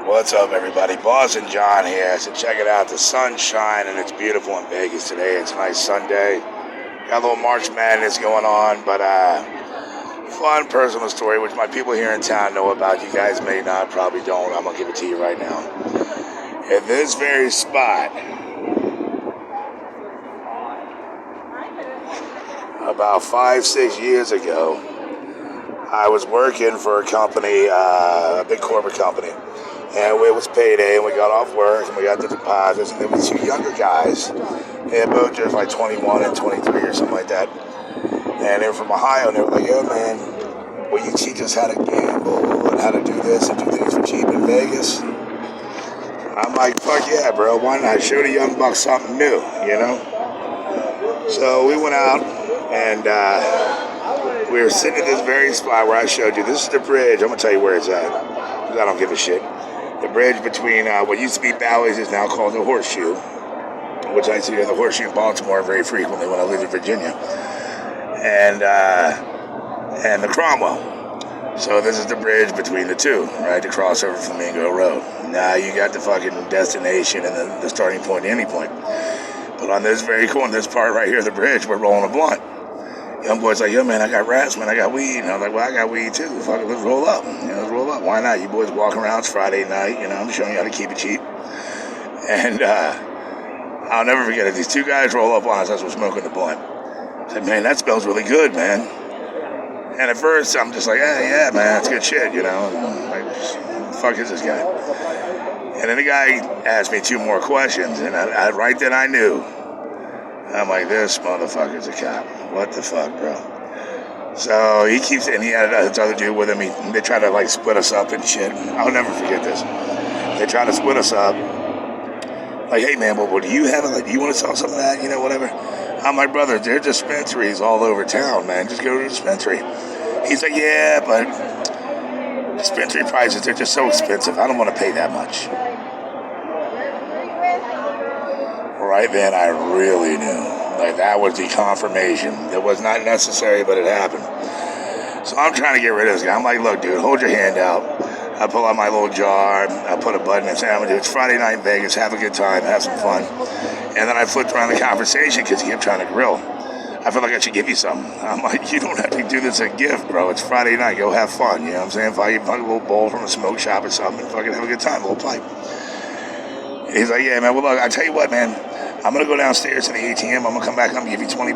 What's up, everybody? Boss and John here. So check it out. The sun's shining. It's beautiful in Vegas today. It's a nice Sunday. Got a little March Madness going on, but fun personal story, which my people here in town know about. You guys may not, probably don't. I'm gonna give it to you right now. At this very spot, about 5-6 years ago, I was working for a company, a big corporate company. And it was payday, and we got off work, and we got the deposits, and there were two younger guys. They were both just like 21 and 23 or something like that. And they were from Ohio, and they were like, yo, man, will you teach us how to gamble and how to do this and do things for cheap in Vegas? I'm like, fuck yeah, bro. Why not? Show the young bucks something new, you know? So we went out, and we were sitting at this very spot where I showed you. This is the bridge. I'm going to tell you where it's at, because I don't give a shit. The bridge between what used to be Bally's is now called the Horseshoe, which I see the Horseshoe in Baltimore very frequently when I lived in Virginia, and the Cromwell. So this is the bridge between the two, right? The crossover Flamingo Road. Now you got the fucking destination and the starting point, the ending point. But on this very corner, this part right here, the bridge, we're rolling a blunt. Young boy's like, yo, man, I got rats, man, I got weed. And I'm like, well, I got weed too. Fuck it, let's roll up. Let's roll up. Why not? You boys walking around. It's Friday night. I'm showing you how to keep it cheap. And I'll never forget it. These two guys roll up on us as we're smoking the blunt. I said, man, that smells really good, man. And at first, I'm just like, yeah, man, that's good shit, Like, fuck is this guy? And then the guy asked me two more questions. And I right then I knew. I'm like, this motherfucker's a cop. What the fuck, bro? So he keeps, and he had this other dude with him. They try to like split us up and shit. I'll never forget this. They try to split us up. Like, hey man, what do you have? Like, do you want to sell some of that? Whatever. I'm like, brother, there are dispensaries all over town, man. Just go to the dispensary. He's like, yeah, but dispensary prices, they're just so expensive. I don't want to pay that much. Right then, I really knew. Like, that was the confirmation. It was not necessary, but it happened. So I'm trying to get rid of this guy. I'm like, look, dude, hold your hand out. I pull out my little jar. I put a button and say, I'm going to do it's Friday night in Vegas. Have a good time. Have some fun. And then I flipped around the conversation because he kept trying to grill. I feel like I should give you something. I'm like, you don't have to do this as a gift, bro. It's Friday night. Go have fun. You know what I'm saying? If I get a little bowl from a smoke shop or something and fucking have a good time, a little pipe. He's like, yeah, man. Well, look, I tell you what, man. I'm going to go downstairs to the ATM. I'm going to come back. I'm going to give you $20.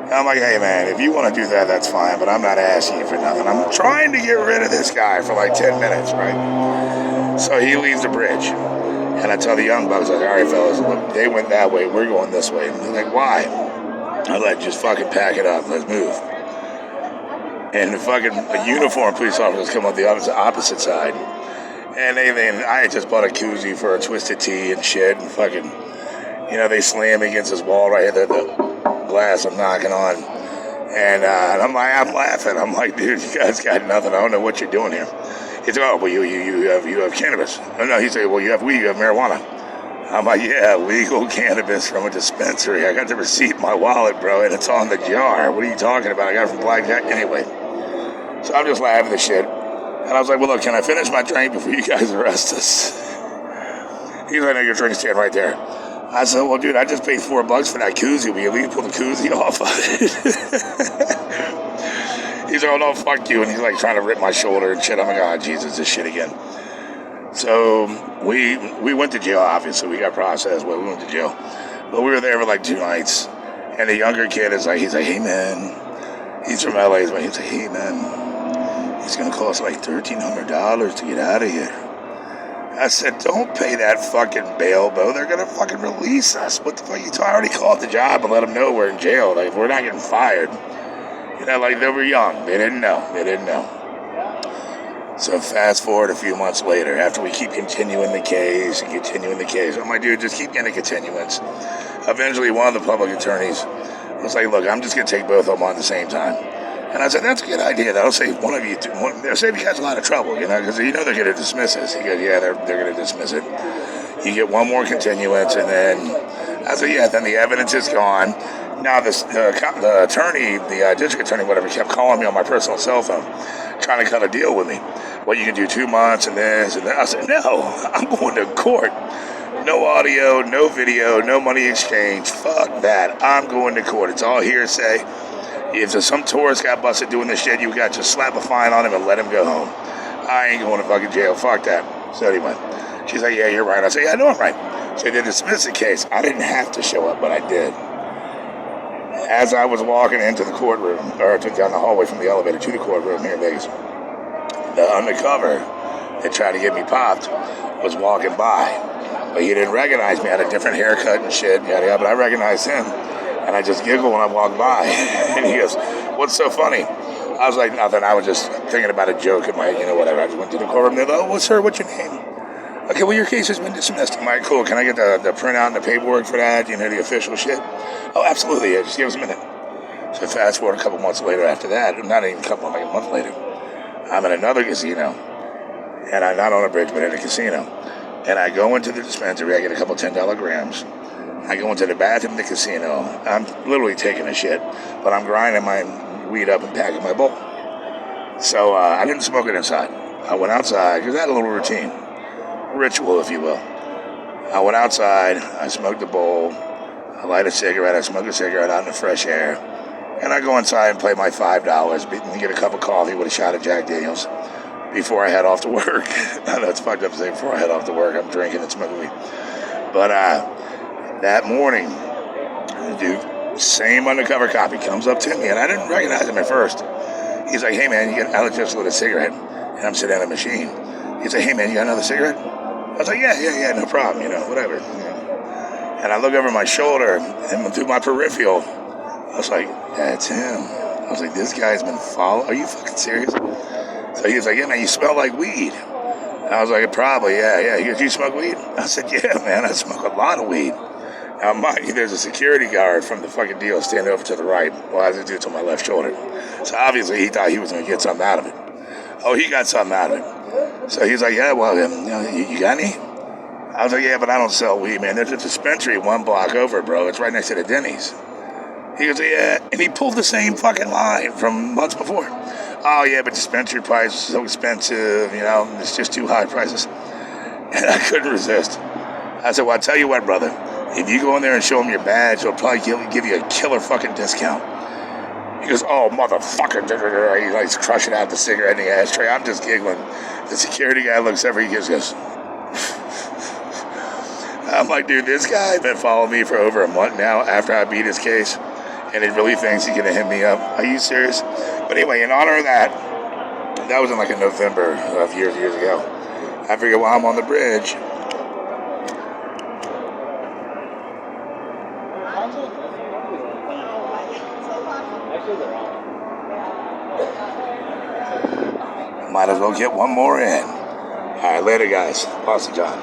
I'm like, hey, man, if you want to do that, that's fine, but I'm not asking you for nothing. I'm trying to get rid of this guy for like 10 minutes, right? So he leaves the bridge. And I tell the young bucks, like, all right, fellas, look, they went that way. We're going this way. And they're like, why? I'm like, just fucking pack it up. Let's move. And the fucking uniformed police officers come on the opposite side. And I had just bought a koozie for a twisted tea and shit and fucking... they slam me against this wall right here, the glass I'm knocking on. And I'm laughing. I'm like, dude, you guys got nothing. I don't know what you're doing here. He's like, oh, well, you have cannabis. No, he's like, well, you have weed, you have marijuana. I'm like, yeah, legal cannabis from a dispensary. I got the receipt in my wallet, bro, and it's on the jar. What are you talking about? I got it from Blackjack. Anyway, so I'm just laughing at shit. And I was like, well, look, can I finish my drink before you guys arrest us? He's like, no, your drink's stand right there. I said, well, dude, I just paid $4 for that koozie. Will you at least pull the koozie off of it? He's like, oh, no, fuck you. And he's like trying to rip my shoulder and shit. I'm like, oh, Jesus, this shit again. So we went to jail, obviously. We got processed. Well, we went to jail. But we were there for like 2 nights. And the younger kid he's like, hey, man. He's from LA. He's like, hey, man. It's going to cost like $1,300 to get out of here. I said, don't pay that fucking bail, bro. They're going to fucking release us. What the fuck? I already called the job and let them know we're in jail. Like, we're not getting fired. Like, they were young. They didn't know. So fast forward a few months later, after we keep continuing the case, I'm like, dude, just keep getting a continuance. Eventually, one of the public attorneys was like, look, I'm just going to take both of them on at the same time. And I said, that's a good idea. That'll save one of you. That'll save you guys a lot of trouble, because they're going to dismiss this. He goes, yeah, they're going to dismiss it. You get one more continuance, and then I said, yeah, then the evidence is gone. Now, the attorney, the district attorney, whatever, kept calling me on my personal cell phone, trying to cut a deal with me. well, you can do 2 months and this and that. I said, no, I'm going to court. No audio, no video, no money exchange. Fuck that. I'm going to court. It's all hearsay. If some tourist got busted doing this shit, you got to slap a fine on him and let him go home. I ain't going to fucking jail. Fuck that. So anyway, she's like, yeah, you're right. I said, yeah, I know I'm right. So they dismissed the case. I didn't have to show up, but I did. As I was walking into the courtroom, or down the hallway from the elevator to the courtroom here in Vegas, the undercover that tried to get me popped was walking by. But he didn't recognize me. I had a different haircut and shit, yada yada, but I recognized him. And I just giggled when I walked by. And he goes, what's so funny? I was like, nothing. I was just thinking about a joke in my, whatever. I just went to the courtroom. They're like, oh, sir, what's your name? Okay, well, your case has been dismissed. I'm like, cool. Can I get the printout and the paperwork for that? The official shit? Oh, absolutely. Yeah, just give us a minute. So fast forward a couple months later after that, not even a couple, like a month later, I'm in another casino. And I'm not on a bridge, but in a casino. And I go into the dispensary. I get a couple $10 grams. I go into the bathroom in the casino. I'm literally taking a shit, but I'm grinding my weed up and packing my bowl. So I didn't smoke it inside. I went outside because I had a little routine, ritual, if you will. I went outside. I smoked the bowl. I light a cigarette. I smoke a cigarette out in the fresh air. And I go inside and play my $5 and get a cup of coffee with a shot of Jack Daniels before I head off to work. I know it's fucked up to say before I head off to work, I'm drinking and smoking weed. But that morning, the dude, same undercover copy, comes up to me, and I didn't recognize him at first. He's like, hey, man, I'll just lit a cigarette. And I'm sitting at a machine. He's like, hey, man, you got another cigarette? I was like, yeah, no problem, whatever. And I look over my shoulder, and through my peripheral, I was like, that's him. I was like, this guy's been following. Are you fucking serious? So he was like, yeah, man, you smell like weed. I was like, probably, yeah. He goes, you smoke weed? I said, yeah, man, I smoke a lot of weed. Now, mind you, there's a security guard from the fucking deal standing over to the right. Well, I was a dude to my left shoulder. So obviously he thought he was going to get something out of it. Oh, he got something out of it. So he's like, yeah, well, you got any? I was like, yeah, but I don't sell weed, man. There's a dispensary 1 block over, bro. It's right next to the Denny's. He goes, yeah. And he pulled the same fucking line from months before. Oh, yeah, but dispensary price is so expensive, it's just too high prices. And I couldn't resist. I said, well, I'll tell you what, brother. If you go in there and show him your badge, he'll probably give you a killer fucking discount. He goes, oh, motherfucker. He's like crushing out the cigarette in the ashtray. I'm just giggling. The security guy looks over, he goes, I'm like, dude, this guy been following me for over a month now after I beat his case. And he really thinks he's going to hit me up. Are you serious? But anyway, in honor of that was in like in November of years ago. I figured while I'm on the bridge, might as well get one more in. All right, later, guys. Posse John.